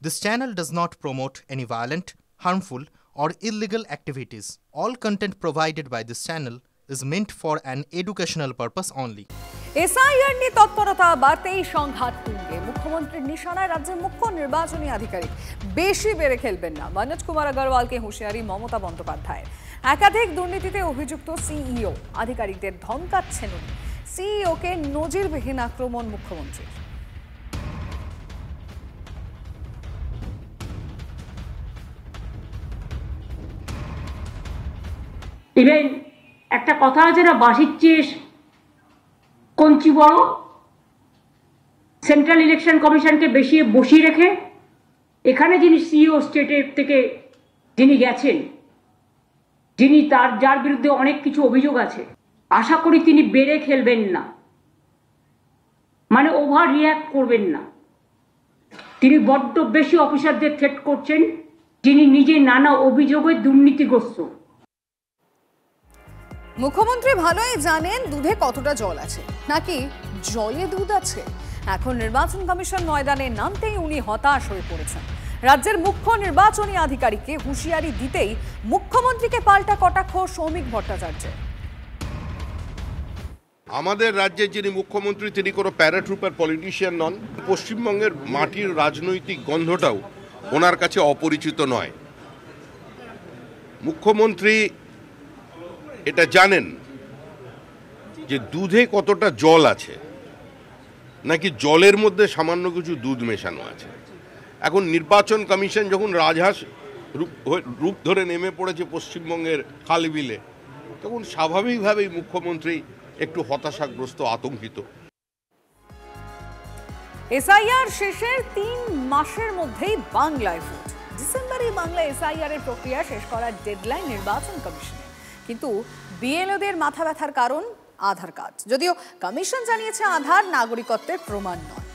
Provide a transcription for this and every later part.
This channel does not promote any violent, harmful, or illegal activities. All content provided by this channel is meant for an educational purpose only. SIR নিয়ে তৎপরতা বাড়তেই সংঘাত তুঙ্গে মুখ্যমন্ত্রীর নিশানায় রাজ্যের মুখ্য নির্বাচনী আধিকারিক বেশি বেড়ে খেলবেন না মনোজ কুমার আগরওয়ালকে হুঁশিয়ারি মমতা বন্দ্যোপাধ্যায়ের। একাধিক দুর্নীতিতে অভিযুক্ত সিইও আধিকারিকদের ধমকাচ্ছেন উনি। সিইওকে নজিরবিহীন আক্রমণ মুখ্যমন্ত্রীর। ইভেন একটা কথা আছে না, বাঁশির চেয়ে কঞ্চি বড়। সেন্ট্রাল ইলেকশন কমিশনকে বেশি বসিয়ে রেখে এখানে যিনি সিইও স্টেটের থেকে যিনি গেছেন, যিনি যার বিরুদ্ধে অনেক কিছু অভিযোগ আছে, আশা করি তিনি বেড়ে খেলবেন না, মানে ওভার রিয়াক্ট করবেন না। তিনি বড্ড বেশি অফিসারদের থ্রেট করছেন, যিনি নিজে নানা অভিযোগে দুর্নীতিগ্রস্ত। মুখ্যমন্ত্রী ভালোই জানেন দুধে কতটা জল আছে, নাকি জলে দুধ আছে। এখন নির্বাচন কমিশন ময়দানে নামতেই উনি হতাশ হয়ে পড়েছেন। রাজ্যের মুখ্য নির্বাচনী আধিকারিককে হুঁশিয়ারি দিতেই মুখ্যমন্ত্রীকে পাল্টা কটাক্ষ সৌমিক ভট্টাচার্যের। আমাদের রাজ্যের যিনি মুখ্যমন্ত্রী তিনি কোনো প্যারাট্রুপার পলিটিশিয়ান নন। পশ্চিমবঙ্গের মাটির রাজনৈতিক গন্ধটাও ওনার কাছে অপরিচিত নয়। মুখ্যমন্ত্রী এটা জানেন যে দুধে কতটা জল আছে, নাকি জলের মধ্যে সামান্য কিছু দুধ মেশানো আছে। এখন নির্বাচন কমিশন যখন রাজহাঁস রূপ ধরে নেমে পড়েছে পশ্চিমবঙ্গের খালবিলে, তখন স্বাভাবিকভাবেই মুখ্যমন্ত্রী একটু হতাশাগ্রস্ত, আতঙ্কিত। এসআইআর শেষের 3 মাসের মধ্যেই বাংলায় ভোট। ডিসেম্বরে বাংলা এসআইআর এর প্রক্রিয়া শেষ করার ডেডলাইন নির্বাচন কমিশনের। কিন্তু বিএলওদের মাথা ব্যথার কারণ আধার কার্ড, যদিও কমিশন জানিয়েছে আধার নাগরিকত্বের প্রমাণ নয়।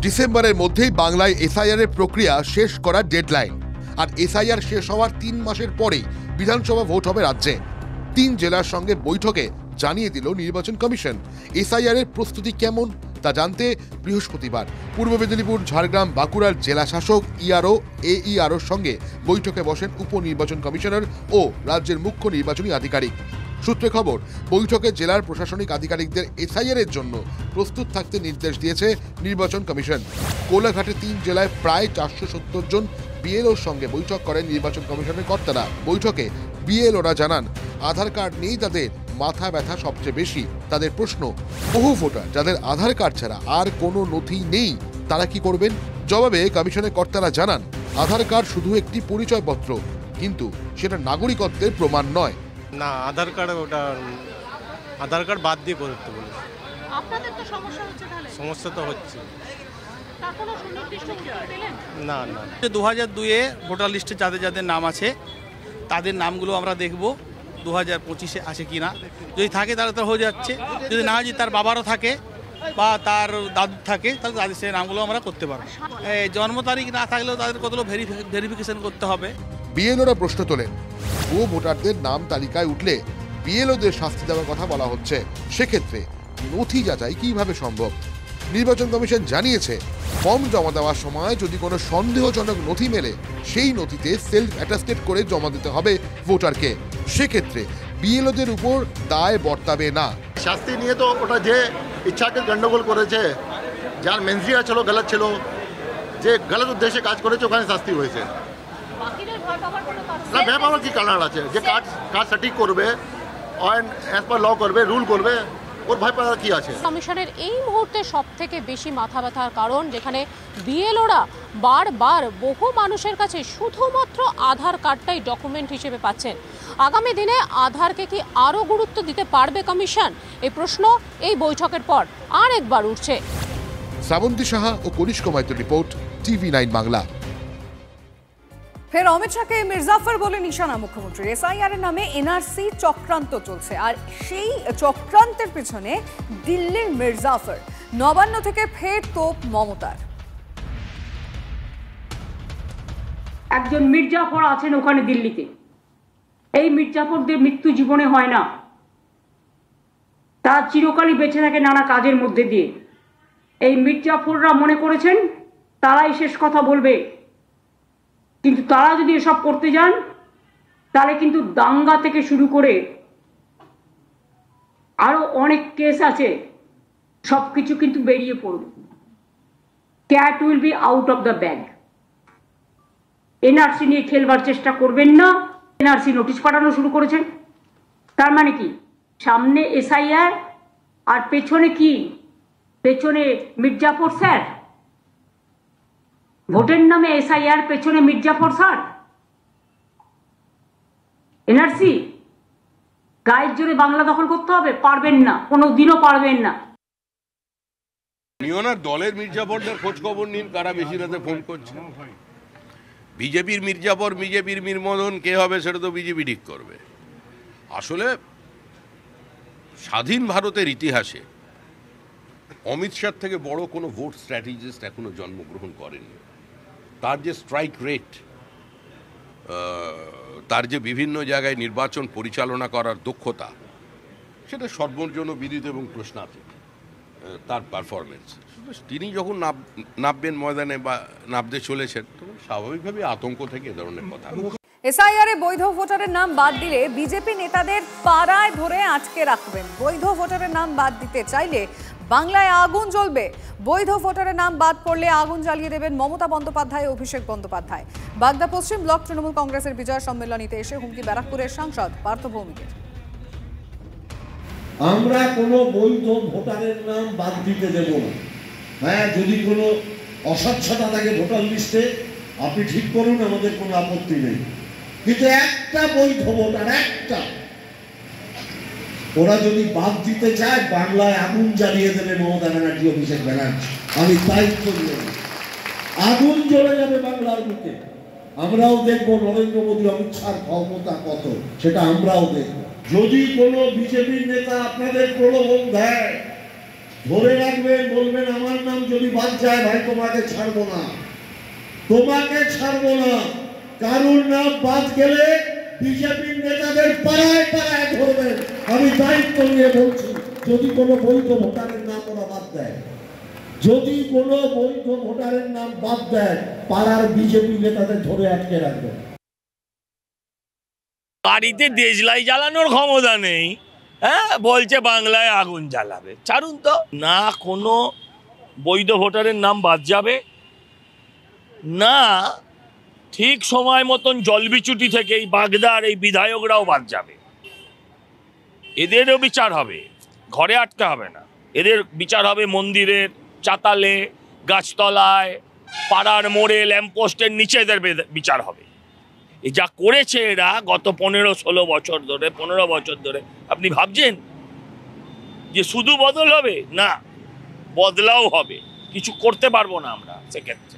ডিসেম্বরের মধ্যেই বাংলায় এসআইআর এর প্রক্রিয়া শেষ করার ডেডলাইন, আর এসআইআর শেষ হওয়ার 3 মাসের পরেই বিধানসভা ভোট হবে রাজ্যে। 3 জেলার সঙ্গে বৈঠকে জানিয়ে দিল নির্বাচন কমিশন এসআইআর এর প্রস্তুতি কেমন তা জানতে বৃহস্পতিবার পূর্ব মেদিনীপুর, ঝাড়গ্রাম, বাঁকুড়ার জেলা শাসক ইআরও এইআরওর সঙ্গে বৈঠকে বসেন উপনির্বাচন কমিশনার ও রাজ্যের মুখ্য নির্বাচনী আধিকারিক। সূত্রে খবর, বৈঠকে জেলার প্রশাসনিক আধিকারিকদের এসআইআর এর জন্য প্রস্তুত থাকতে নির্দেশ দিয়েছে নির্বাচন কমিশন। কোলাঘাটে 3 জেলায় প্রায় 470 জন বিএলওর সঙ্গে বৈঠক করেন নির্বাচন কমিশনের কর্তারা। বৈঠকে বিএলওরা জানান আধার কার্ড নেই তাদের মাথা ব্যথা সবচেয়ে বেশি। তাদের প্রশ্ন, বহু ভোটার যাদের আধার কার্ড ছাড়া আর কোনো নথি নেই তারা কি করবেন? জবাবে কমিশনের কর্তারা জানান আধার কার্ড শুধু একটি পরিচয়পত্র, কিন্তু সেটা নাগরিকত্বের প্রমাণ নয়। না, আধার কার্ড বাদ দিয়ে করতে বলে। আপনাদের তো সমস্যা হচ্ছে, তাহলে সমস্যা তো হচ্ছে। তার কোনো সুনির্দিষ্ট উত্তর দিলেন না 2002-এ ভোটার লিস্টে যাদের যাদের নাম আছে তাদের নামগুলো আমরা দেখব 2025-এ আছে কিনা। যদি থাকে তাহলে তো হয়ে যাচ্ছে, যদি না হয় তার বাবারও থাকে বা তার দাদুর থাকে তাহলে তাদের সেই নামগুলো আমরা করতে পারবো। জন্ম তারিখ না থাকলেও তাদের কতগুলো ভেরিফিকেশন করতে হবে। বিএলওরা প্রশ্ন তোলেন, ও ভোটারদের নাম তালিকায় উঠলে বিএলওদের শাস্তি দেওয়ার কথা বলা হচ্ছে, সেক্ষেত্রে নথি যাচাই কিভাবে সম্ভব? নির্বাচন কমিশন জানিয়েছে ফর্ম জমা দেওয়ার সময় যদি কোনো সন্দেহজনক নথি মেলে সেই নথিতে সেলফ অ্যাটাস্টেড করে জমা দিতে হবে ভোটারকে। সেক্ষেত্রে বিএলওদের উপর দায় বর্তাবে না। শাস্তি নিয়ে তো ওটা যে ইচ্ছাকে গন্ডগোল করেছে, যার মেনজিয়া ছিল গলত ছিল, যে গলত উদ্দেশ্যে কাজ করেছে ওখানে শাস্তি হয়েছে। না, ভয় পাওয়ার কি কারণ আছে? যে কাজ সঠিক করবে, অ্যাজ পার ল করবে, রুল করবে, ওর ভয় পাওয়ার কি আছে? কমিশনের এই মুহূর্তে সবথেকে বেশি মাথা ব্যথার কারণ, যেখানে বিএলওরা বারবার বহু মানুষের কাছে শুধুমাত্র আধার কার্ডটাই ডকুমেন্ট হিসেবে পাচ্ছেন। আগামী দিনে আধারকে কি আরও গুরুত্ব দিতে পারবে কমিশন? এই প্রশ্ন এই বৈঠকের পর আরেকবার উঠছে। শ্রাবন্তী সাহা ও কনিষ্ক মাইতির রিপোর্ট, TV9 বাংলা। ফের অমিত শাহকে মির্জাফর বলে নিশানা মুখ্যমন্ত্রীর। এসআইআর এর নামে এনআরসি চক্রান্ত চলছে, আর সেই চক্রান্তের পিছনে দিল্লির মির্জাফর। নবান্ন থেকে ফের তোপ মমতার। একজন মির্জাফর আছেন ওখানে দিল্লিতে। এই মির্জাফরদের মৃত্যু জীবনে হয় না, তার চিরকালই বেঁচে থাকে নানা কাজের মধ্যে দিয়ে। এই মির্জাফররা মনে করেছেন তারাই শেষ কথা বলবে। কিন্তু তারা যদি এসব করতে যান তাহলে কিন্তু দাঙ্গা থেকে শুরু করে আরো অনেক কেস আছে, সবকিছু কিন্তু বেরিয়ে পড়বে। Cat will be out of the bag. NRC নিয়ে খেলবার চেষ্টা করবেন না। এনআরসি নোটিশ পাঠানো শুরু করেছেন, তার মানে কি সামনে এসআইআর আর পেছনে কি, পেছনে মির্জাফর স্যার। ভোটের নামে এসআইআর, পেছনে মির্জাফর স্যার। এনআরসি গায়ের জোরে বাংলা দখল করতে হবে, পারবেন না, কোনোদিনও পারবেন না। ওনার দলের মির্জাফরদের খোঁজ খবর নিন, কারা বেশি রাতে ফোন করছে। বিজেপির মির্জাফর, বিজেপির মীরমদন কে হবে সেটা তো বিজেপি ঠিক করবে। আসলে স্বাধীন ভারতের ইতিহাসে অমিত শাহ থেকে বড় কোনো ভোট স্ট্র্যাটেজিস্ট এখনো জন্মগ্রহণ করেনি। তার যে স্ট্রাইক রেট, তার যে বিভিন্ন জায়গায় নির্বাচন পরিচালনা করার দক্ষতা, সেটা সর্বজন বিদিত এবং প্রশ্নাতীত। তার পারফরমেন্স, তিনি যখন নামবেন ময়দানে বা নামতে চলেছেন, তখন স্বাভাবিকভাবেই আতঙ্ক থেকে এ ধরনের কথা। এসআইআর এ বৈধ ভোটারের নাম বাদ দিলে বিজেপি নেতাদের পাড়ায় ধরে আটকে রাখবেন। বৈধ ভোটারের নাম বাদ দিতে চাইলে বাংলায় আগুন জ্বলবে। বৈধ ভোটারের নাম বাদ পড়লে আগুন জ্বালিয়ে দেবেন মমতা বন্দ্যোপাধ্যায়, অভিষেক বন্দ্যোপাধ্যায়। বাগদা পশ্চিম ব্লক তৃণমূল কংগ্রেসের বিজয় সম্মেলনীতে এসে হুমকি ব্যারাকপুরের সাংসদ পার্থ ভৌমিকের। আমরা কোনো বৈধ ভোটারের নাম বাদ দিতে দেব না। হ্যাঁ, যদি কোনো অস্বচ্ছতা থাকে ভোটার লিস্টে, আপনি ঠিক করুন, আমাদের কোনো আপত্তি নেই। কিন্তু একটা বৈধ ভোটার, একটা, ওরা যদি বাদ দিতে চায়, বাংলায় আগুন জ্বালিয়ে দেবে মমতা ব্যানার্জি, অভিষেক ব্যানার্জি। আমি দায়িত্ব নিয়ে, আগুন জ্বলে যাবে বাংলার বুকে। আমরাও দেখবো নরেন্দ্র মোদী, অমিত শাহর ক্ষমতা কত, সেটা আমরাও দেখবো। যদি কোনো বিজেপির নেতা আপনাদের প্রলোভন দেয়, ধরে রাখবেন, বলবেন আমার নাম যদি বাদ যায়, ভাই তোমাকে ছাড়বো না, তোমাকে ছাড়বো না। কারোর নাম বাদ গেলে বিজেপির নেতাদের পাড়ায় পাড়ায় ধরবেন। আমি দায়িত্ব নিয়ে বলছি, যদি কোনো বৈধ ভোটারের নাম ওরা বাদ দেয়, যদি কোনো বৈধ ভোটারের নাম বাদ দেয়, পাড়ার বিজেপি নেতাদের ধরে আটকে রাখবেন। বাড়িতে দেশলাই জ্বালানোর ক্ষমতা নেই, হ্যাঁ, বলছে বাংলায় আগুন জ্বালাবে। ছাড়ুন তো না, কোনো বৈধ ভোটারের নাম বাদ যাবে না, ঠিক সময় মতন জলবিচুটি থেকে এই বাগদার এই বিধায়করাও বাদ যাবে। এদেরও বিচার হবে, ঘরে আটকে হবে না। এদের বিচার হবে মন্দিরের চাতালে, গাছতলায়, পাড়ার মোড়ে, ল্যাম্পপোস্টের নিচে এদের বিচার হবে। এই যা করেছে এরা গত 15-16 বছর ধরে, 15 বছর ধরে, আপনি ভাবছেন যে শুধু বদল হবে? না, বদলাও হবে। কিছু করতে পারবো না আমরা সেক্ষেত্রে।